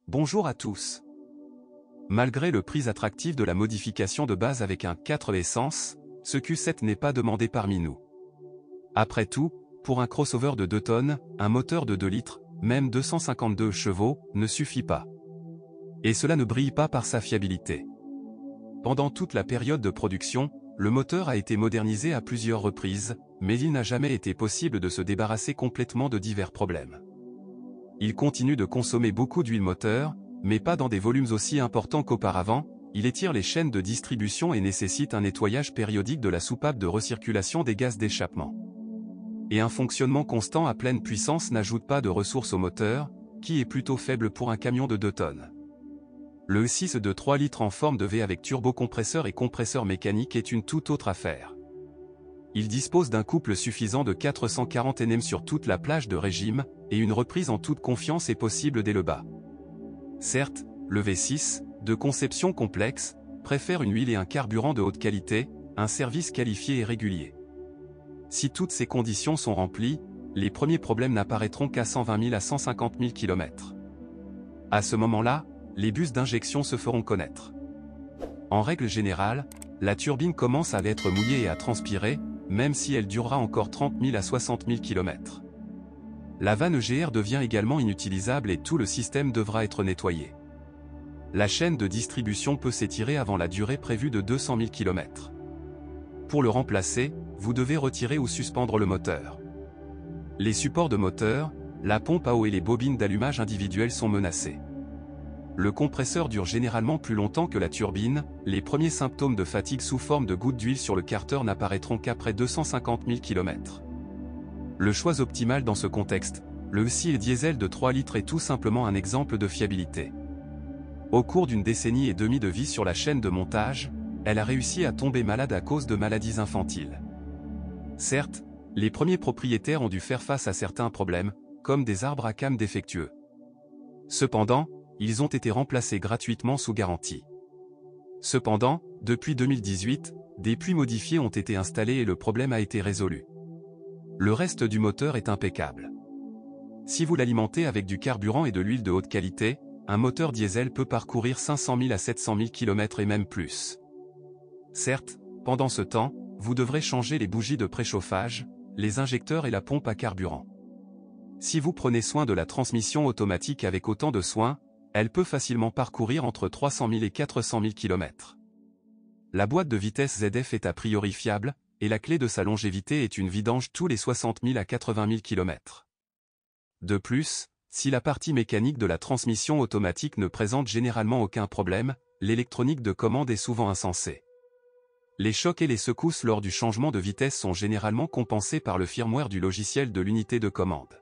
Bonjour à tous. Malgré le prix attractif de la modification de base avec un 4 essence, ce Q7 n'est pas demandé parmi nous. Après tout, pour un crossover de 2 tonnes, un moteur de 2 litres, même 252 chevaux, ne suffit pas. Et cela ne brille pas par sa fiabilité. Pendant toute la période de production, le moteur a été modernisé à plusieurs reprises, mais il n'a jamais été possible de se débarrasser complètement de divers problèmes. Il continue de consommer beaucoup d'huile moteur, mais pas dans des volumes aussi importants qu'auparavant, il étire les chaînes de distribution et nécessite un nettoyage périodique de la soupape de recirculation des gaz d'échappement. Et un fonctionnement constant à pleine puissance n'ajoute pas de ressources au moteur, qui est plutôt faible pour un camion de 2 tonnes. Le E6 de 3 litres en forme de V avec turbocompresseur et compresseur mécanique est une toute autre affaire. Il dispose d'un couple suffisant de 440 Nm sur toute la plage de régime, et une reprise en toute confiance est possible dès le bas. Certes, le V6, de conception complexe, préfère une huile et un carburant de haute qualité, un service qualifié et régulier. Si toutes ces conditions sont remplies, les premiers problèmes n'apparaîtront qu'à 120 000 à 150 000 km. À ce moment-là, les bus d'injection se feront connaître. En règle générale, la turbine commence à être mouillée et à transpirer, même si elle durera encore 30 000 à 60 000 km. La vanne EGR devient également inutilisable et tout le système devra être nettoyé. La chaîne de distribution peut s'étirer avant la durée prévue de 200 000 km. Pour le remplacer, vous devez retirer ou suspendre le moteur. Les supports de moteur, la pompe à eau et les bobines d'allumage individuelles sont menacés. Le compresseur dure généralement plus longtemps que la turbine, les premiers symptômes de fatigue sous forme de gouttes d'huile sur le carter n'apparaîtront qu'après 250 000 km. Le choix optimal dans ce contexte, le E6 diesel de 3 litres est tout simplement un exemple de fiabilité. Au cours d'une décennie et demie de vie sur la chaîne de montage, elle a réussi à tomber malade à cause de maladies infantiles. Certes, les premiers propriétaires ont dû faire face à certains problèmes, comme des arbres à cames défectueux. Cependant, ils ont été remplacés gratuitement sous garantie. Cependant, depuis 2018, des puits modifiés ont été installés et le problème a été résolu. Le reste du moteur est impeccable. Si vous l'alimentez avec du carburant et de l'huile de haute qualité, un moteur diesel peut parcourir 500 000 à 700 000 km et même plus. Certes, pendant ce temps, vous devrez changer les bougies de préchauffage, les injecteurs et la pompe à carburant. Si vous prenez soin de la transmission automatique avec autant de soin, elle peut facilement parcourir entre 300 000 et 400 000 km. La boîte de vitesse ZF est a priori fiable, et la clé de sa longévité est une vidange tous les 60 000 à 80 000 km. De plus, si la partie mécanique de la transmission automatique ne présente généralement aucun problème, l'électronique de commande est souvent insensée. Les chocs et les secousses lors du changement de vitesse sont généralement compensés par le firmware du logiciel de l'unité de commande.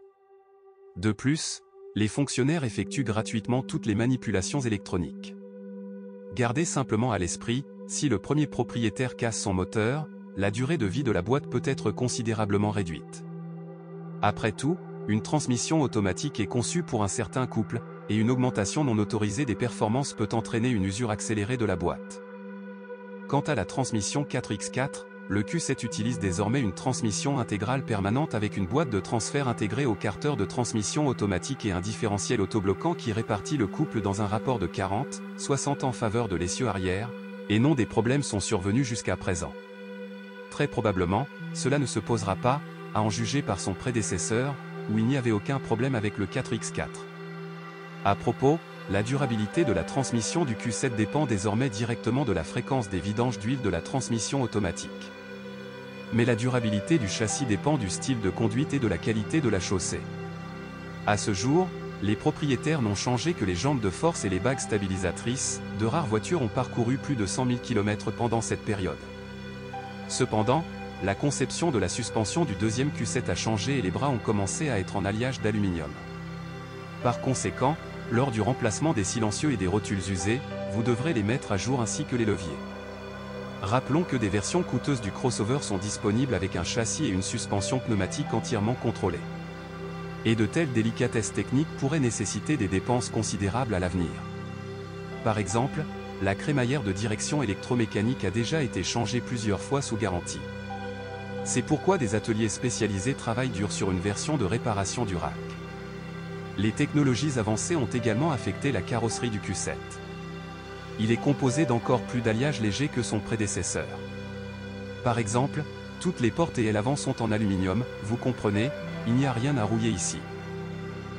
De plus, les fonctionnaires effectuent gratuitement toutes les manipulations électroniques. Gardez simplement à l'esprit, si le premier propriétaire casse son moteur, la durée de vie de la boîte peut être considérablement réduite. Après tout, une transmission automatique est conçue pour un certain couple, et une augmentation non autorisée des performances peut entraîner une usure accélérée de la boîte. Quant à la transmission 4x4, le Q7 utilise désormais une transmission intégrale permanente avec une boîte de transfert intégrée au carter de transmission automatique et un différentiel autobloquant qui répartit le couple dans un rapport de 40-60 en faveur de l'essieu arrière, et non des problèmes sont survenus jusqu'à présent. Très probablement, cela ne se posera pas, à en juger par son prédécesseur, où il n'y avait aucun problème avec le 4x4. À propos, la durabilité de la transmission du Q7 dépend désormais directement de la fréquence des vidanges d'huile de la transmission automatique. Mais la durabilité du châssis dépend du style de conduite et de la qualité de la chaussée. À ce jour, les propriétaires n'ont changé que les jambes de force et les bagues stabilisatrices, de rares voitures ont parcouru plus de 100 000 km pendant cette période. Cependant, la conception de la suspension du deuxième Q7 a changé et les bras ont commencé à être en alliage d'aluminium. Par conséquent, lors du remplacement des silencieux et des rotules usés, vous devrez les mettre à jour ainsi que les leviers. Rappelons que des versions coûteuses du crossover sont disponibles avec un châssis et une suspension pneumatique entièrement contrôlée. Et de telles délicatesses techniques pourraient nécessiter des dépenses considérables à l'avenir. Par exemple, la crémaillère de direction électromécanique a déjà été changée plusieurs fois sous garantie. C'est pourquoi des ateliers spécialisés travaillent dur sur une version de réparation du rack. Les technologies avancées ont également affecté la carrosserie du Q7. Il est composé d'encore plus d'alliages légers que son prédécesseur. Par exemple, toutes les portes et ailes avant sont en aluminium, vous comprenez, il n'y a rien à rouiller ici.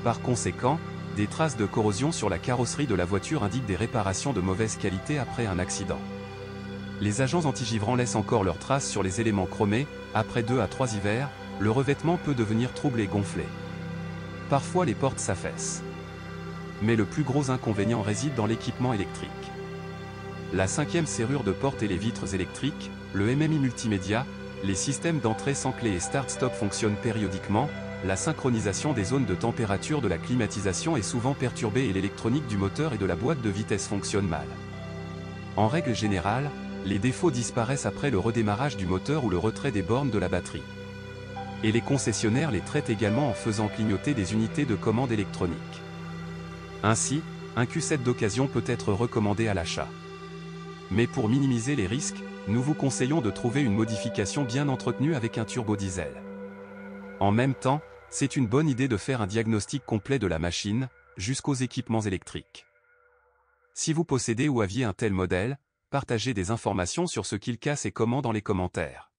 Par conséquent, des traces de corrosion sur la carrosserie de la voiture indiquent des réparations de mauvaise qualité après un accident. Les agents antigivrants laissent encore leurs traces sur les éléments chromés, après 2 à 3 hivers, le revêtement peut devenir trouble et gonflé. Parfois les portes s'affaissent. Mais le plus gros inconvénient réside dans l'équipement électrique. La 5e serrure de porte et les vitres électriques, le MMI multimédia, les systèmes d'entrée sans clé et start-stop fonctionnent périodiquement, la synchronisation des zones de température de la climatisation est souvent perturbée et l'électronique du moteur et de la boîte de vitesse fonctionne mal. En règle générale, les défauts disparaissent après le redémarrage du moteur ou le retrait des bornes de la batterie. Et les concessionnaires les traitent également en faisant clignoter des unités de commande électronique. Ainsi, un Q7 d'occasion peut être recommandé à l'achat. Mais pour minimiser les risques, nous vous conseillons de trouver une modification bien entretenue avec un turbo diesel. En même temps, c'est une bonne idée de faire un diagnostic complet de la machine, jusqu'aux équipements électriques. Si vous possédez ou aviez un tel modèle, partagez des informations sur ce qu'il casse et comment dans les commentaires.